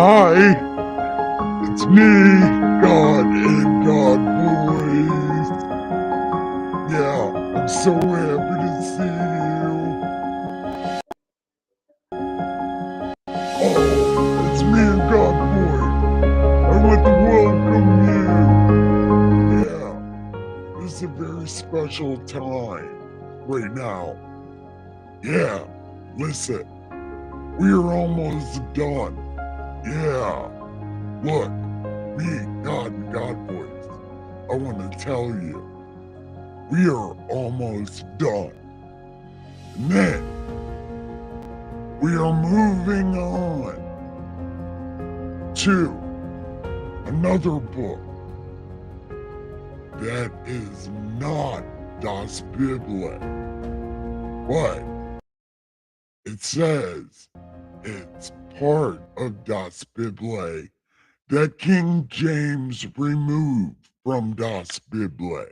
Hi, it's me, God and God Boys. Yeah, I'm so happy to see you. Oh, it's me and God Boy. I want to welcome you. Yeah, this is a very special time right now. Yeah, listen, we're almost done. Yeah, look, me, God and God Boys. I want to tell you. We are almost done. And then we are moving on to another book that is not Das Bible, but it says it's part of Das Bible that King James removed from Das Bible.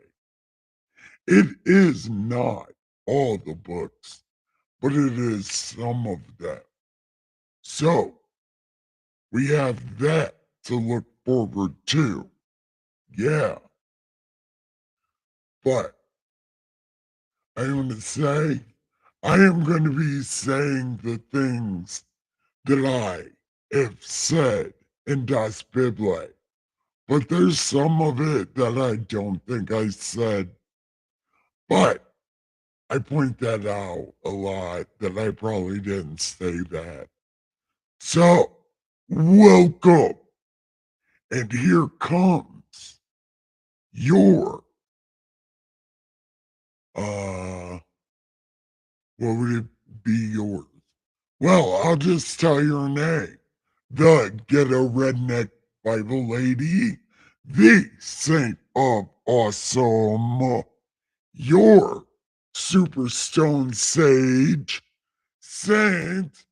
It is not all the books, but it is some of them. So we have that to look forward to. Yeah. But I want to say, I am going to be saying the things that I have said in Das Bible. But there's some of it that I don't think I said. But I point that out a lot that I probably didn't say that. So, welcome. And here comes your what would it be yours? Well, I'll just tell your name. The Get a Redneck Bible Lady, the Saint of Awesome, your Superstone Sage, Saint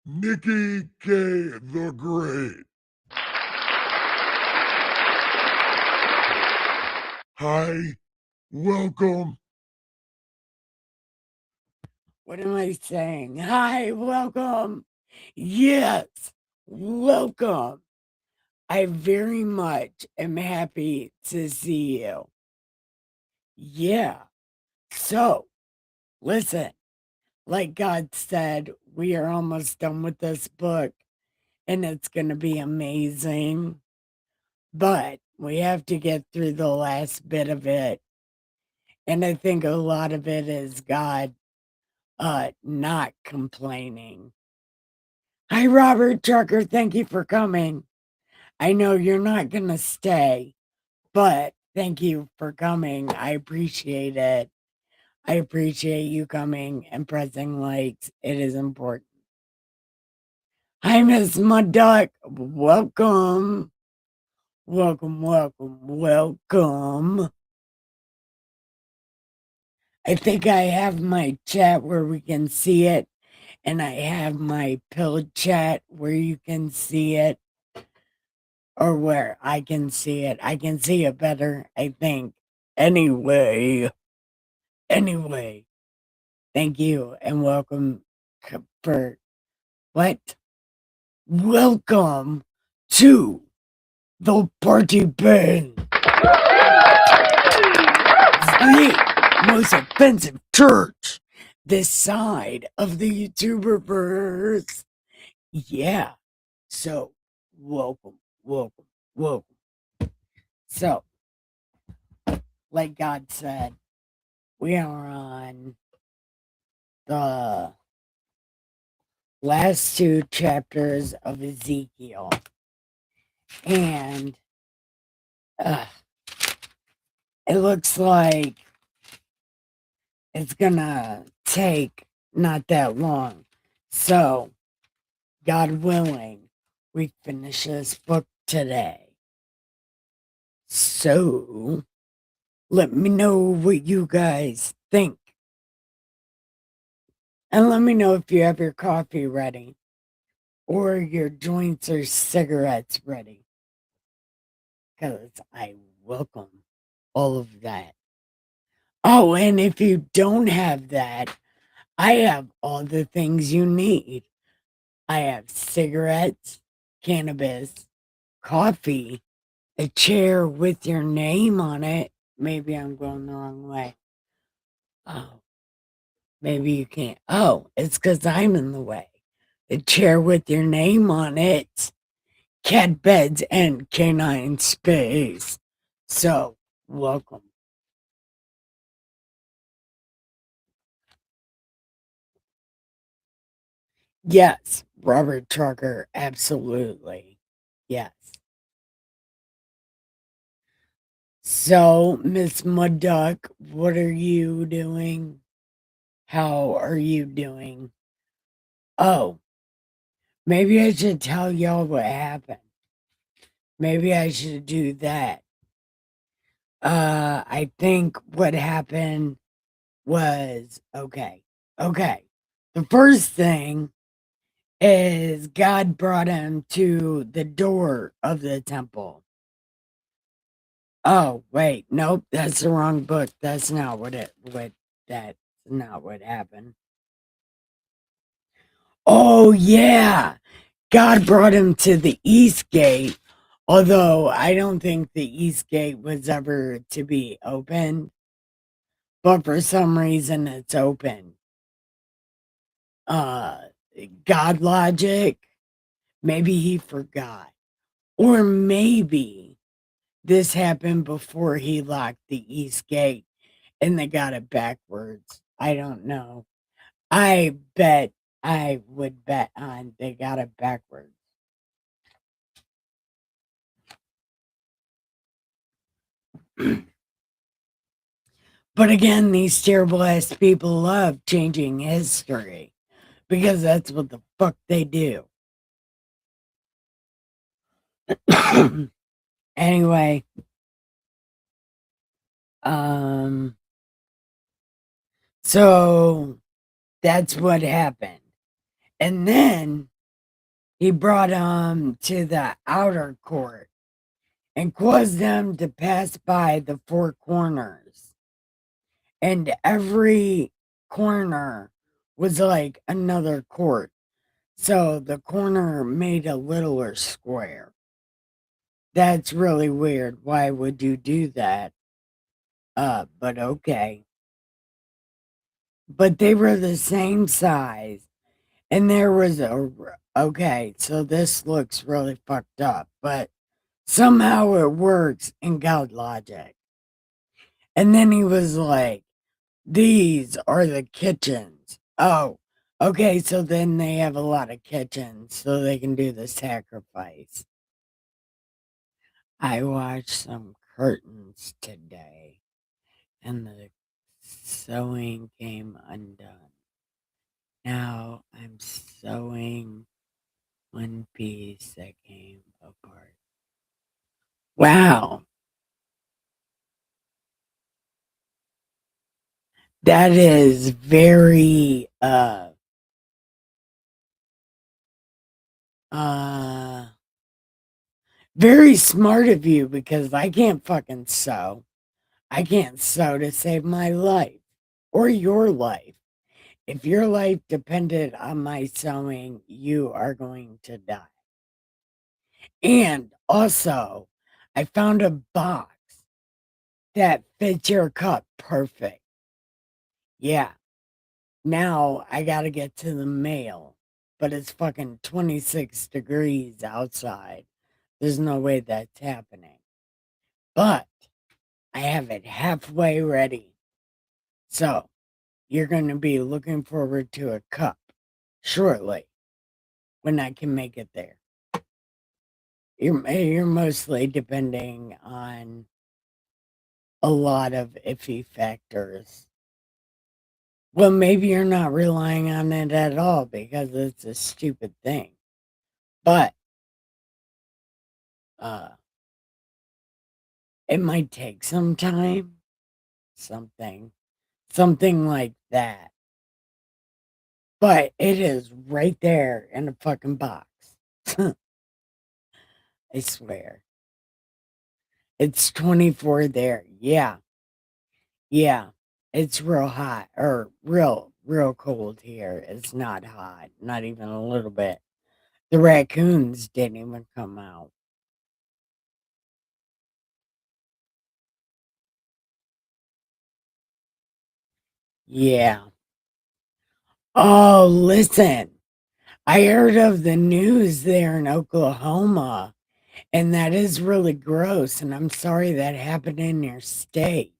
Nikki K. the Great. Hi, welcome. What am I saying? Hi, welcome. Yes, welcome. I very much am happy to see you. Yeah. So, listen, like God said, we are almost done with this book and it's going to be amazing. But we have to get through the last bit of it. And I think a lot of it is God not complaining. Hi, Robert Trucker. Thank you for coming. I know you're not going to stay, but thank you for coming. I appreciate it. I appreciate you coming and pressing likes. It is important. Hi, Miss Mudduck. Welcome. Welcome, welcome, welcome. I think I have my chat where we can see it, and I have my pill chat where you can see it. Or where I can see it. I can see it better, I think. Anyway, thank you and welcome for what? Welcome to the party pen. The most offensive church this side of the YouTuberverse. Yeah. So, welcome. So, like God said, we are on the last two chapters of Ezekiel. And it looks like it's gonna take not that long. So, God willing, we finish this book today. So, let me know what you guys think. And let me know if you have your coffee ready or your joints or cigarettes ready. Because I welcome all of that. Oh, and if you don't have that, I have all the things you need. I have cigarettes, cannabis, coffee, a chair with your name on it. Maybe I'm going the wrong way. Oh, maybe you can't. Oh, it's because I'm in the way. A chair with your name on it, cat beds, and canine space. So, welcome. Yes, Robert Trucker, absolutely. Yes. So, Miss Mud Duck, what are you doing? How are you doing? Oh, maybe I should tell y'all what happened. Maybe I should do that. I think what happened was okay. Okay. The first thing is God brought him to the door of the temple. Oh, wait, nope, that's the wrong book. That's not that's not what happened. Oh, yeah. God brought him to the East Gate, although I don't think the East Gate was ever to be opened, but for some reason it's open. Uh, God logic, maybe he forgot. Or maybe this happened before he locked the East Gate and they got it backwards. I don't know. I would bet on they got it backwards. But again, these terrible ass people love changing history because that's what the fuck they do. Anyway, um, so that's what happened. And then he brought them to the outer court and caused them to pass by the four corners. And every corner was like another court. So the corner made a littler square. That's really weird. Why would you do that? But okay. But they were the same size. And there was okay, so this looks really fucked up, but somehow it works in God logic. And then he was like, these are the kitchens. Oh, okay, so then they have a lot of kitchens so they can do the sacrifice. I watched some curtains today and the sewing came undone. Now I'm sewing one piece that came apart. Wow. That is uh very smart of you because I can't fucking sew. I can't sew to save my life or your life. If your life depended on my sewing, you are going to die. And also, I found a box that fits your cup perfect. Yeah. Now I gotta get to the mail, but it's fucking 26 degrees outside. There's no way that's happening. But I have it halfway ready. So you're going to be looking forward to a cup shortly when I can make it there. You're mostly depending on a lot of iffy factors. Well, maybe you're not relying on it at all because it's a stupid thing. But uh it might take some time. Something. Something like that. But it is right there in a fucking box. I swear. It's 24 there. Yeah. Yeah. It's real hot or real cold here. It's not hot. Not even a little bit. The raccoons didn't even come out. Yeah. Oh, listen. I heard of the news there in Oklahoma, and that is really gross, and I'm sorry that happened in your state.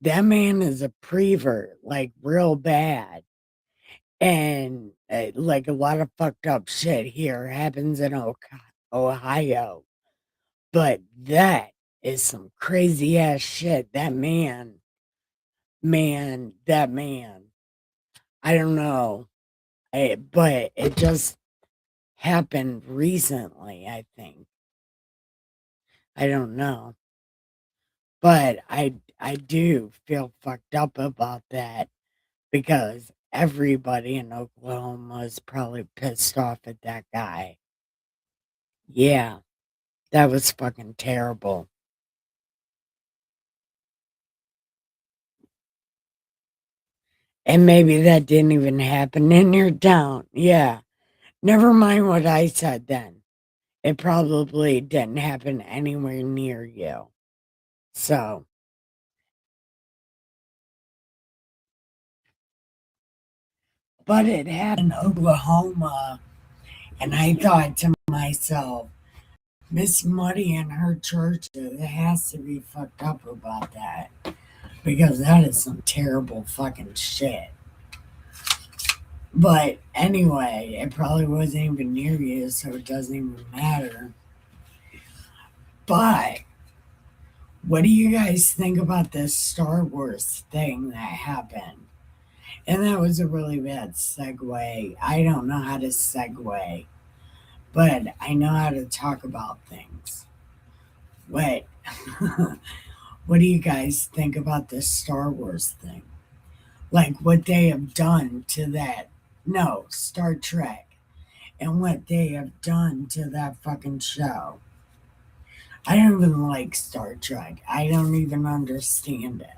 That man is a prevert, like, real bad, and, like, a lot of fucked up shit here happens in Ohio, but that is some crazy ass shit. That man, I don't know, but it just happened recently, I think. I don't know. But I do feel fucked up about that because everybody in Oklahoma is probably pissed off at that guy. Yeah, that was fucking terrible. And maybe that didn't even happen in your town. Yeah. Never mind what I said then. It probably didn't happen anywhere near you. So, but it happened in Oklahoma. And I thought to myself, Miss Muddy and her church has to be fucked up about that because that is some terrible fucking shit. But anyway, it probably wasn't even near you, so it doesn't even matter. But what do you guys think about this Star Wars thing that happened? And that was a really bad segue. I don't know how to segue, but I know how to talk about things. What what do you guys think about this Star Wars thing? Like what they have done to that, no, Star Trek, and what they have done to that fucking show. I don't even like Star Trek. I don't even understand it.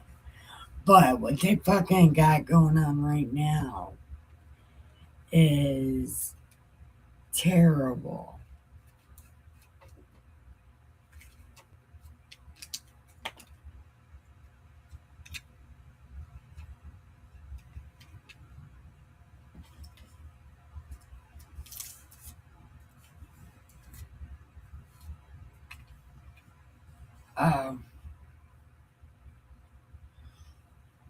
But what they fucking got going on right now is terrible. Um,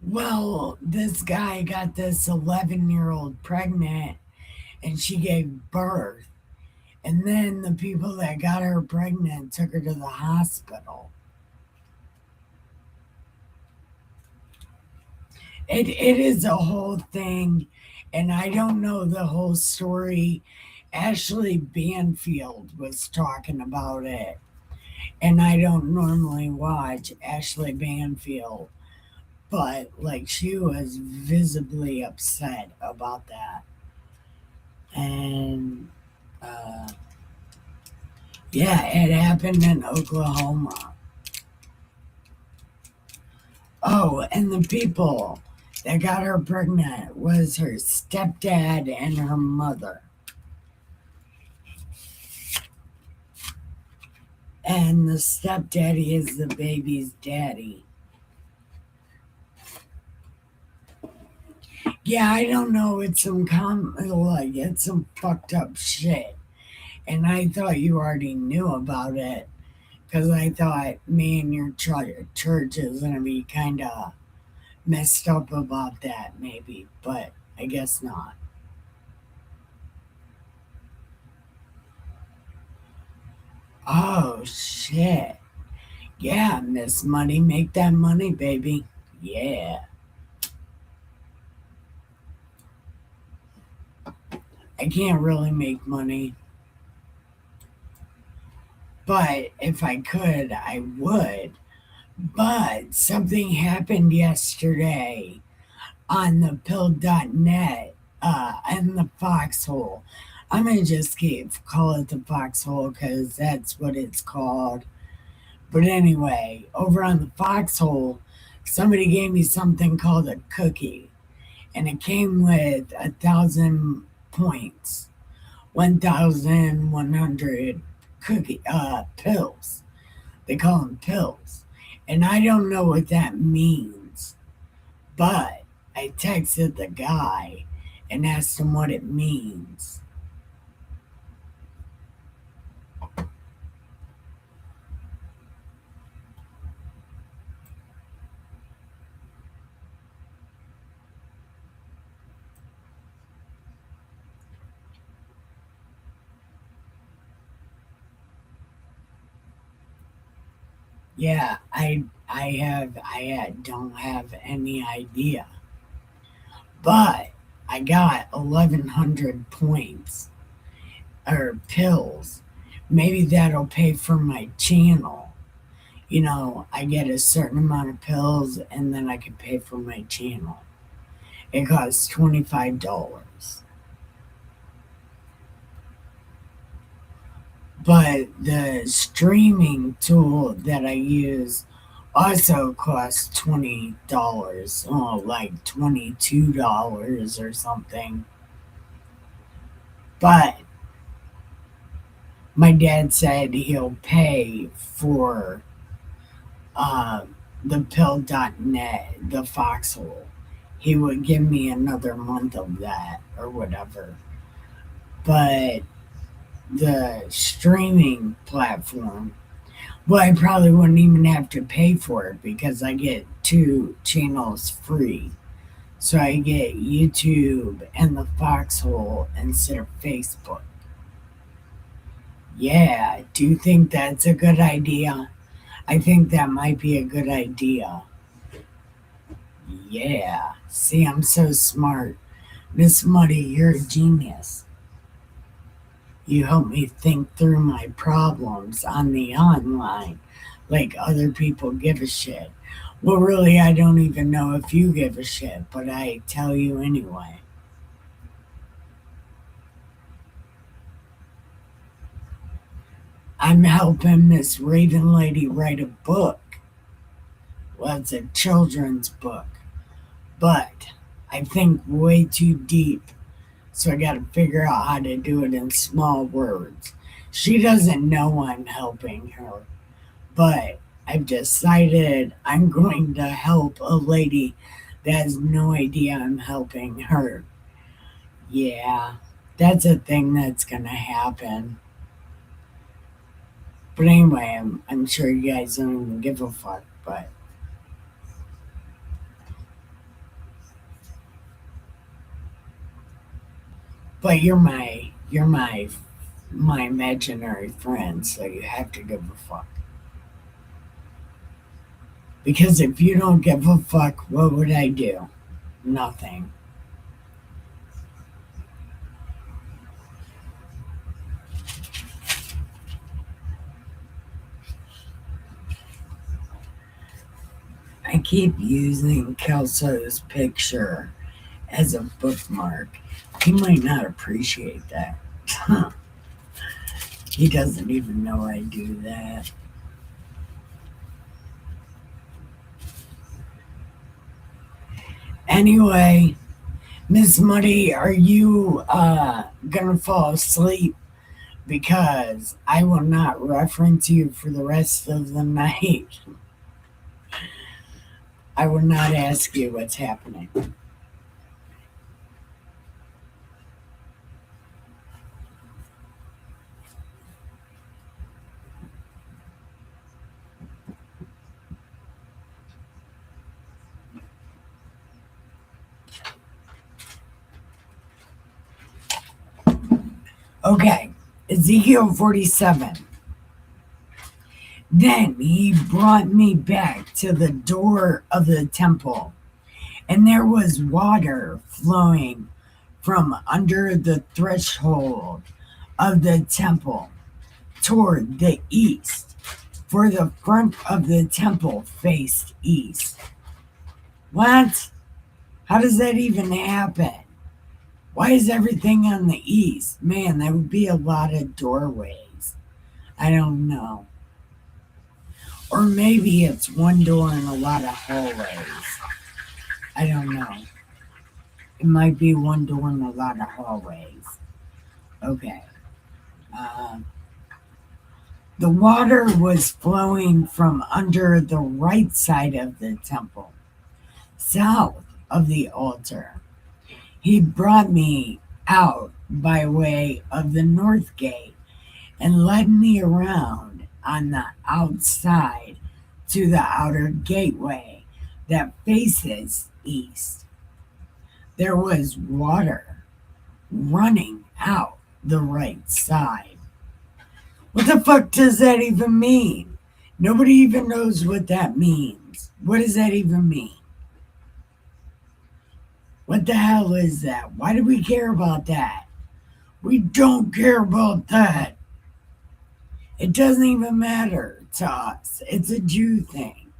well, this guy got this 11-year-old pregnant and she gave birth. And then the people that got her pregnant took her to the hospital. It is a whole thing, and I don't know the whole story. Ashley Banfield was talking about it, and I don't normally watch Ashley Banfield, but like she was visibly upset about that. And yeah, it happened in Oklahoma. Oh, and the people that got her pregnant was her stepdad and her mother. And the stepdaddy is the baby's daddy. Yeah, I don't know. It's some like it's some fucked up shit. And I thought you already knew about it because I thought me and your church is gonna be kind of messed up about that, maybe, but I guess not. Oh shit! Yeah, Miss Money, make that money, baby. Yeah, I can't really make money, but if I could, I would. But something happened yesterday on the pill.net and the foxhole. I'm gonna just call it the foxhole because that's what it's called. But anyway, over on the foxhole, somebody gave me something called a cookie, and it came with 1,000 points. 1,100 pills. They call them pills. And I don't know what that means. But I texted the guy and asked him what it means. Yeah, I don't have any idea. But I got 1,100 points or pills. Maybe that'll pay for my channel. You know, I get a certain amount of pills and then I can pay for my channel. It costs $25. But the streaming tool that I use also costs $20. Oh, like $22 or something. But my dad said he'll pay for the pill.net, the foxhole. He would give me another month of that or whatever. But the streaming platform, well, I probably wouldn't even have to pay for it because I get 2 channels free. So I get YouTube and the foxhole instead of Facebook. Yeah, do you think that's a good idea? I think that might be a good idea. Yeah. See, I'm so smart. Miss Muddy, you're a genius. You help me think through my problems on the online like other people give a shit. Well, really, I don't even know if you give a shit, but I tell you anyway. I'm helping Miss Raven Lady write a book. Well, it's a children's book, but I think way too deep. So I got to figure out how to do it in small words. She doesn't know I'm helping her, but I've decided I'm going to help a lady that has no idea I'm helping her. Yeah, that's a thing that's going to happen. But anyway, I'm sure you guys don't even give a fuck, but you're my imaginary friend, so you have to give a fuck. Because if you don't give a fuck, what would I do? Nothing. I keep using Kelso's picture as a bookmark. He might not appreciate that. He doesn't even know I do that. Anyway, Miss Muddy, are you gonna fall asleep? Because I will not reference you for the rest of the night. I will not ask you what's happening. Okay, Ezekiel 47. Then he brought me back to the door of the temple, and there was water flowing from under the threshold of the temple toward the east, for the front of the temple faced east. What? How does that even happen? Why is everything on the east? Man, that would be a lot of doorways. I don't know. Or maybe it's one door and a lot of hallways. I don't know. It might be one door and a lot of hallways. Okay. Um, the water was flowing from under the right side of the temple, south of the altar. He brought me out by way of the north gate and led me around on the outside to the outer gateway that faces east. There was water running out the right side. What the fuck does that even mean? Nobody even knows what that means. What does that even mean? What the hell is that? Why do we care about that? We don't care about that. It doesn't even matter to us. It's a Jew thing.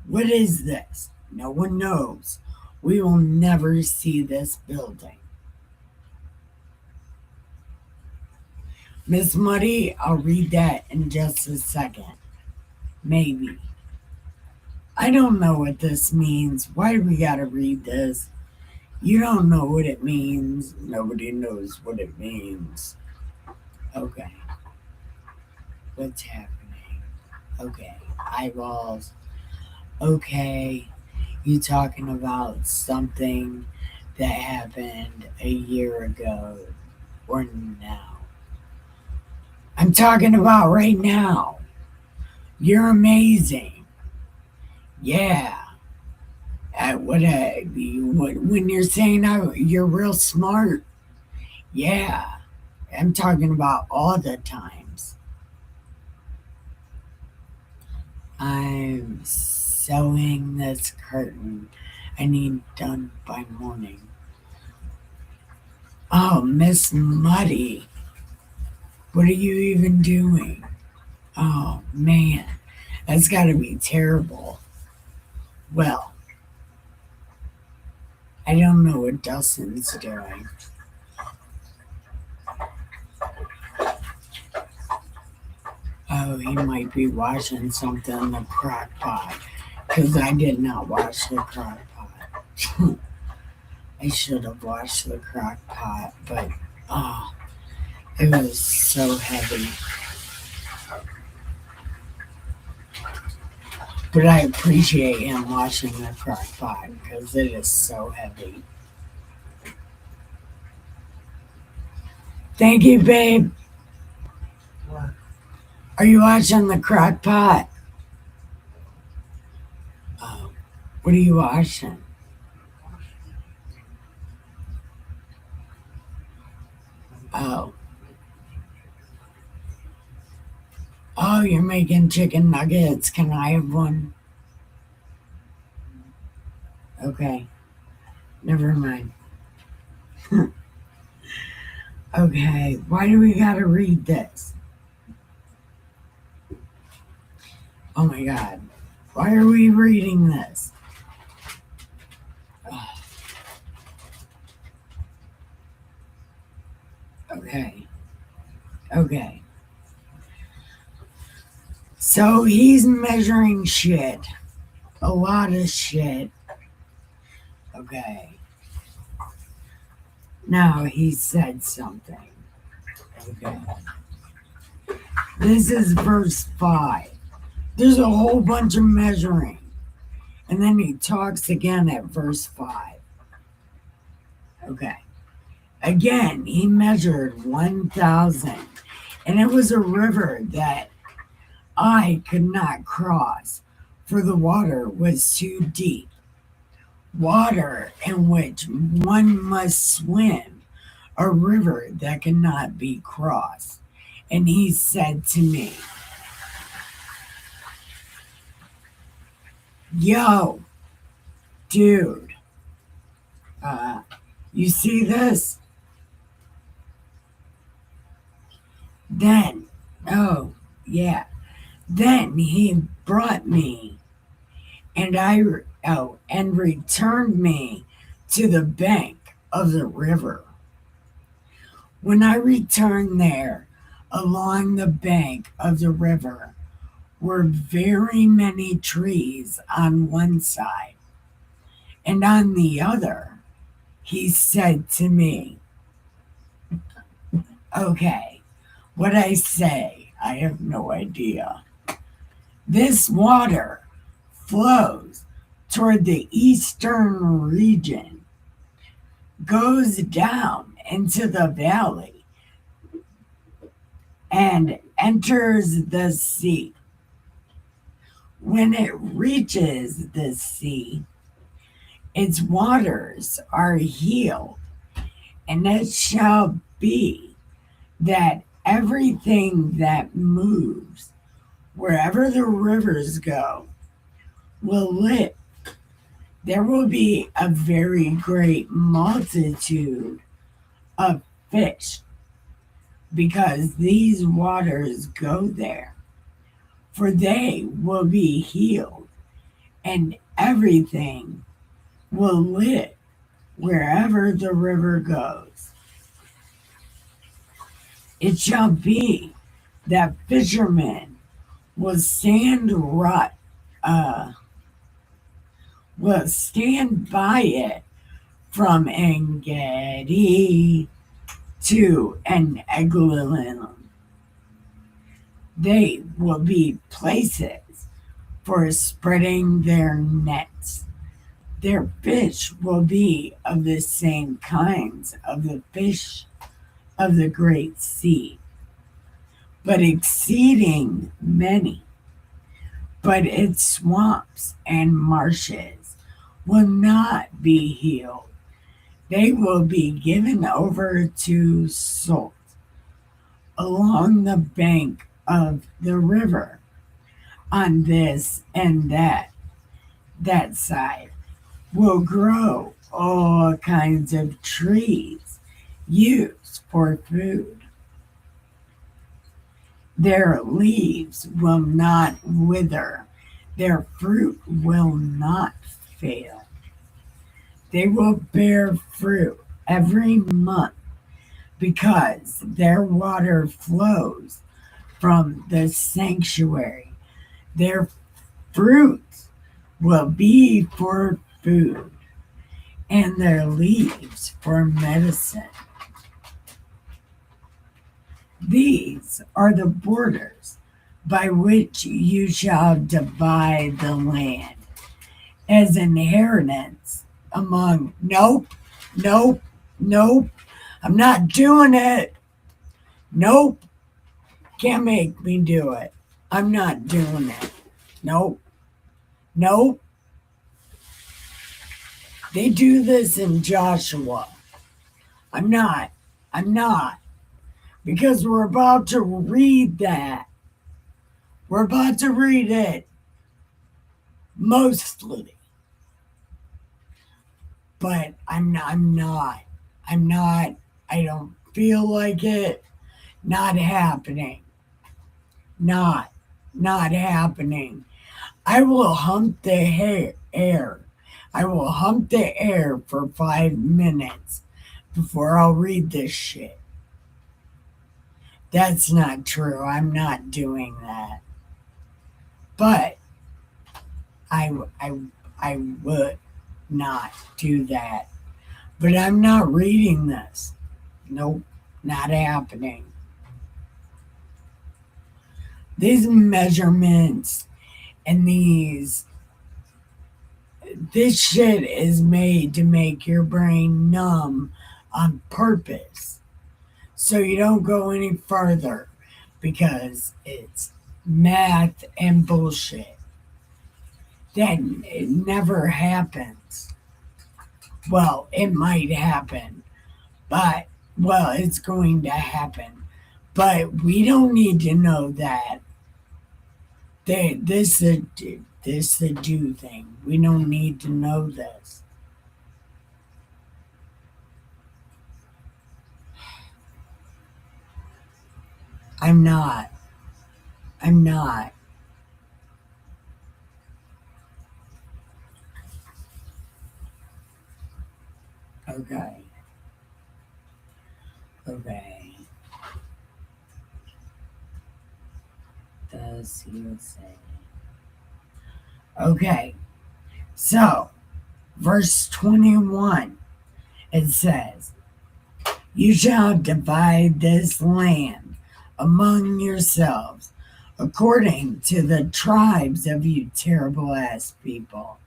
What is this? No one knows. We will never see this building. Miss Muddy, I'll read that in just a second. Maybe. I don't know what this means. Why do we gotta read this? You don't know what it means. Nobody knows what it means. Okay. What's happening? Okay. Eyeballs. Okay. You talking about something that happened a year ago or now? I'm talking about right now. You're amazing. Yeah. When you're saying you're real smart, yeah. I'm talking about all the times. I'm sewing this curtain. I need done by morning. Oh, Miss Muddy. What are you even doing? Oh, man. That's got to be terrible. Well, I don't know what Dustin's doing. Oh, he might be washing something in the crock pot. Because I did not wash the crock pot. I should have washed the crock pot, but oh, it was so heavy. But I appreciate him washing the crock pot because it is so heavy. Thank you, babe. Are you watching the crock pot? Oh, what are you watching? Oh. Oh, you're making chicken nuggets. Can I have one? Okay. Never mind. Okay. Why do we gotta read this? Oh my god. Why are we reading this? Ugh. Okay. Okay. So he's measuring shit. A lot of shit. Okay. Now he said something. Okay. This is verse 5. There's a whole bunch of measuring. And then he talks again at verse 5. Okay. Again, he measured 1,000. And it was a river that I could not cross, for the water was too deep. Water in which one must swim, a river that cannot be crossed. And he said to me, Yo, dude, you see this? Then, oh, yeah. Then he brought me and returned me to the bank of the river. When I returned there, along the bank of the river were very many trees on one side, and on the other, he said to me, Okay, what I say, I have no idea. This water flows toward the eastern region, goes down into the valley, and enters the sea. When it reaches the sea, its waters are healed, and it shall be that everything that moves wherever the rivers go will live. There will be a very great multitude of fish because these waters go there, for they will be healed, and everything will live wherever the river goes. It shall be that fishermen will uh, will stand by it from Engedi to an Egulin. They will be places for spreading their nets. Their fish will be of the same kinds of the fish of the great sea, but exceeding many. But its swamps and marshes will not be healed. They will be given over to salt along the bank of the river on this and that side will grow all kinds of trees used for food. Their leaves will not wither, their fruit will not fail. They will bear fruit every month because their water flows from the sanctuary. Their fruits will be for food, and their leaves for medicine. These are the borders by which you shall divide the land as inheritance among. Nope, nope, nope. I'm not doing it. Nope. Can't make me do it. I'm not doing it. Nope. Nope. They do this in Joshua. I'm not. I'm not. Because we're about to read that. We're about to read it. Mostly. But I'm not. I'm not. I'm not. I don't feel like it. Not happening. Not happening. I will hump the air. I will hump the air for 5 minutes before I'll read this shit. That's not true. I'm not doing that. But I, I, I would not do that. But I'm not reading this. Nope, not happening. These measurements and this shit is made to make your brain numb on purpose. So you don't go any further because it's math and bullshit. Then it never happens. Well, it might happen, but, well, it's going to happen. But we don't need to know that. This is the do thing. We don't need to know this. I'm not. I'm not. Okay. Okay. Does he say? Okay. So, verse 21, it says, You shall divide this land among yourselves according to the tribes of you terrible ass people.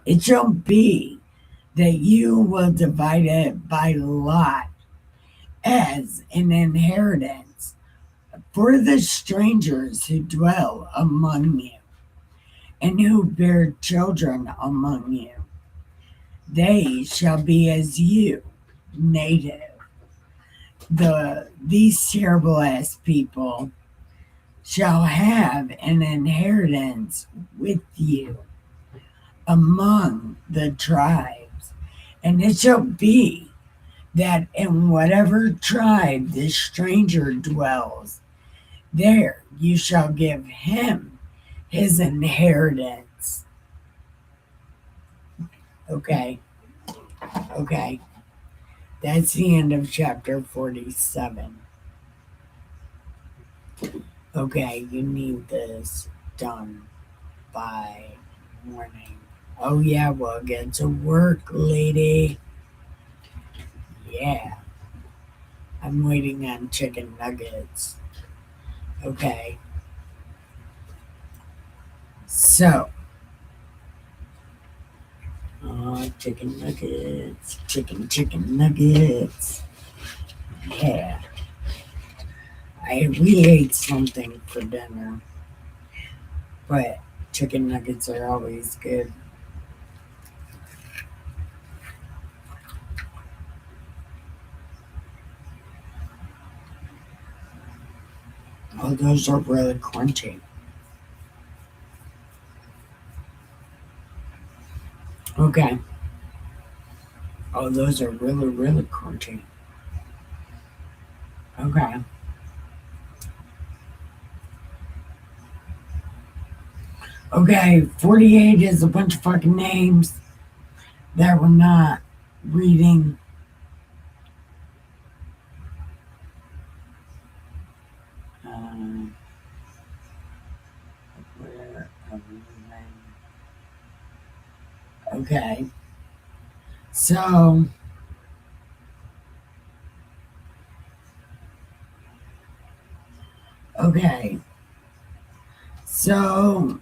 It shall be that you will divide it by lot as an inheritance for the strangers who dwell among you and who bear children among you. They shall be as you, native. These terrible ass people shall have an inheritance with you among the tribes. And it shall be that in whatever tribe the stranger dwells, there you shall give him his inheritance. Okay, okay. That's the end of chapter 47. Okay, you need this done by morning. Oh, yeah, well, get to work, lady. Yeah. I'm waiting on chicken nuggets. Okay. So, chicken nuggets. Chicken nuggets. Yeah. We ate something for dinner, but chicken nuggets are always good. Oh, those are really crunchy. Okay. Oh, those are really, really crunchy. Okay. Okay, 48 is a bunch of fucking names that we're not reading. Okay. So, okay. So,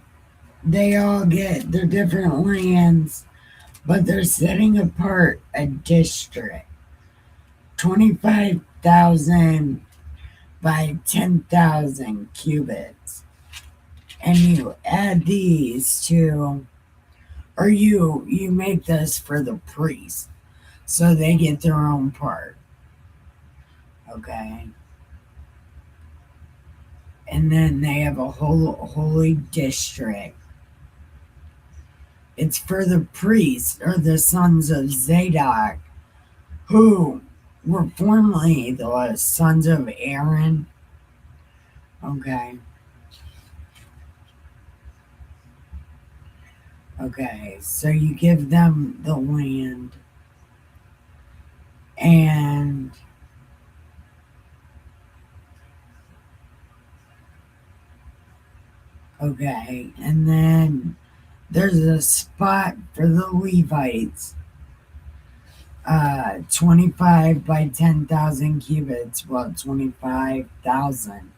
they all get their different lands, but they're setting apart a district. 25,000 by 10,000 cubits. And you add these to, or you make this for the priests, so they get their own part. Okay. And then they have a whole holy district. It's for the priests or the sons of Zadok, who were formerly the sons of Aaron. Okay. Okay, so you give them the land and okay, and then there's a spot for the Levites. 25 by 10,000 cubits. Well, 25,000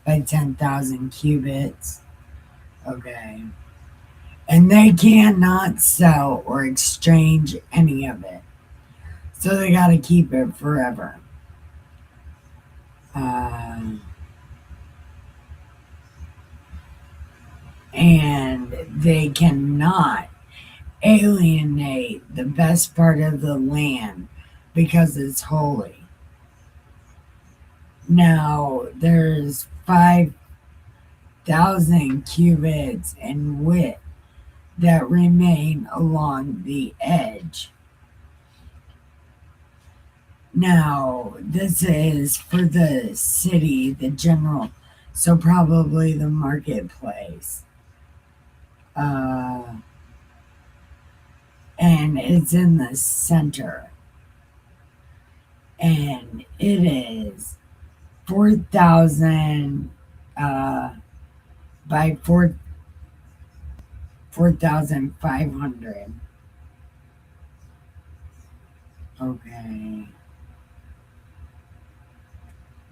by 10,000 cubits. Okay. And they cannot sell or exchange any of it. So they got to keep it forever. And they cannot alienate the best part of the land because it's holy. Now, there's 5,000 cubits in width that remain along the edge. Now, this is for the city, the general, so probably the marketplace. And it's in the center. And it is 4,000 by 4,500. Okay.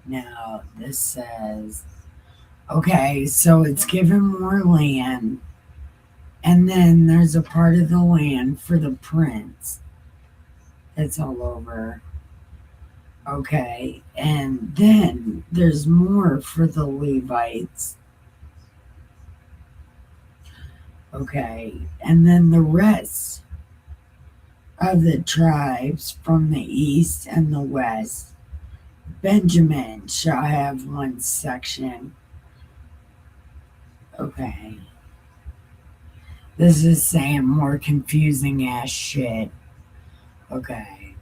Now, this says, okay, so it's given more land, and then there's a part of the land for the prince. It's all over. Okay, and then there's more for the Levites. Okay, and then the rest of the tribes from the east and the west. Benjamin shall have one section. Okay. This is saying more confusing ass shit. Okay.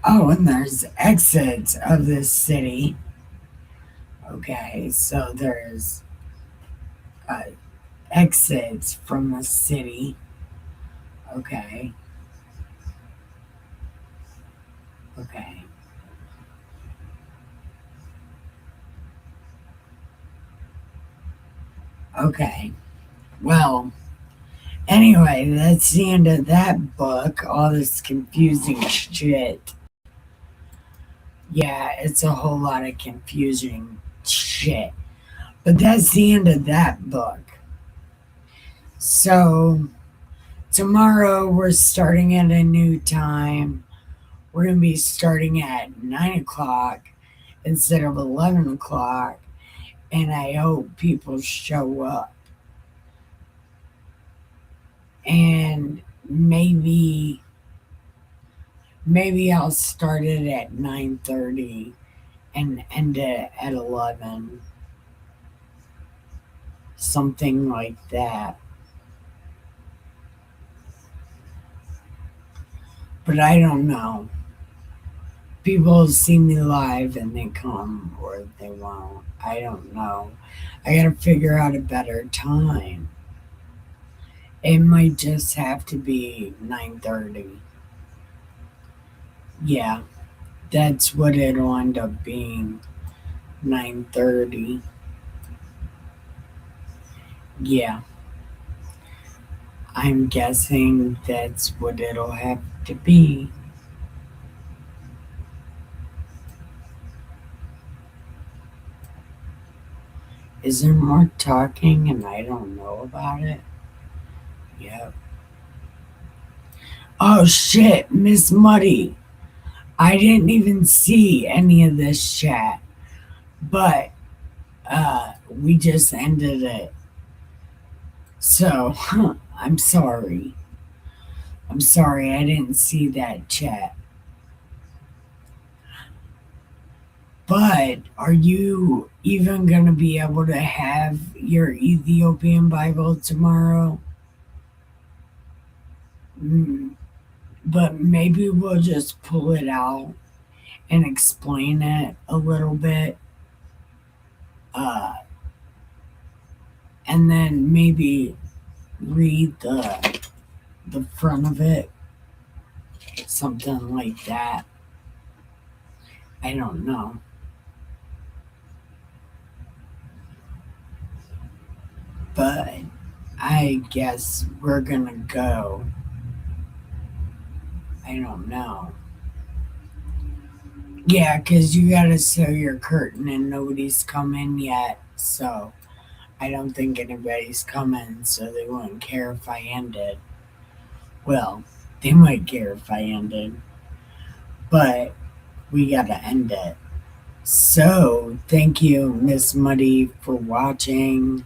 Oh, and there's exits of this city. Okay, so there's exits from the city. Okay. Okay. Okay. Well, anyway, that's the end of that book. All this confusing shit. Yeah, it's a whole lot of confusing shit. But that's the end of that book. So, tomorrow we're starting at a new time. We're going to be starting at 9 o'clock instead of 11 o'clock. And I hope people show up. And maybe I'll start it at 9:30 and end it at 11. Something like that. But I don't know. People see me live and they come or they won't. I don't know. I gotta figure out a better time. It might just have to be 9:30. Yeah, that's what it'll end up being. 9:30. Yeah, I'm guessing that's what it'll have to be. Is there more talking and I don't know about it? Yep. Oh shit, Miss Muddy. I didn't even see any of this chat, but we just ended it. So, I'm sorry. I'm sorry I didn't see that chat. But are you even going to be able to have your Ethiopian Bible tomorrow? But maybe we'll just pull it out and explain it a little bit. Uh, and then maybe read the front of it, something like that. I don't know. But I guess we're gonna go. I don't know. Yeah, 'cause you gotta sew your curtain and nobody's come in yet, so I don't think anybody's coming, so they wouldn't care if I ended. Well, they might care if I ended, but we gotta end it. So, thank you, Miss Muddy, for watching.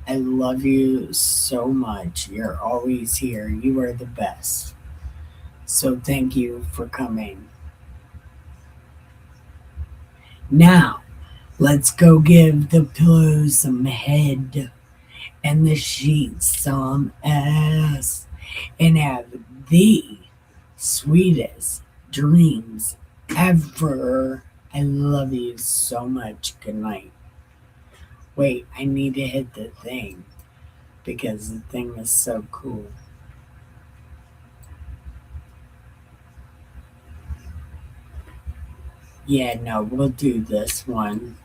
I love you so much. You're always here. You are the best. So, thank you for coming. Now, let's go give the pillows some head and the sheets some ass and have the sweetest dreams ever. I love you so much. Good night. Wait, I need to hit the thing because the thing is so cool. Yeah, no, we'll do this one.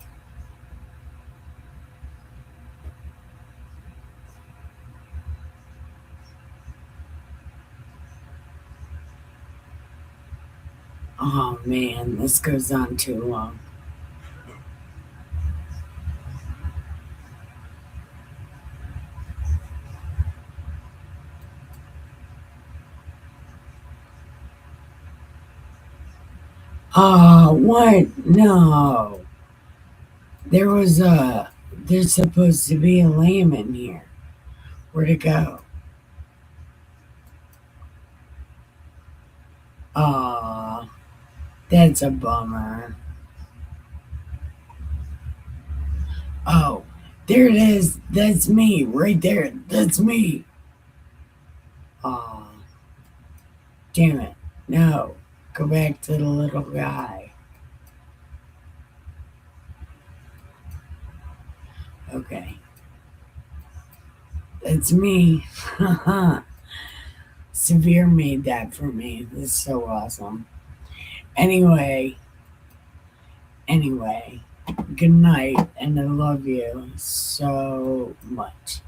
Oh man, this goes on too long. Oh, what? No. There was a. There's supposed to be a lamb in here. Where'd it go? Aw, that's a bummer. Oh, there it is. That's me right there. That's me. Aw, damn it. No, go back to the little guy. Okay, that's me. Severe made that for me. This is so awesome. Anyway, good night, and I love you so much.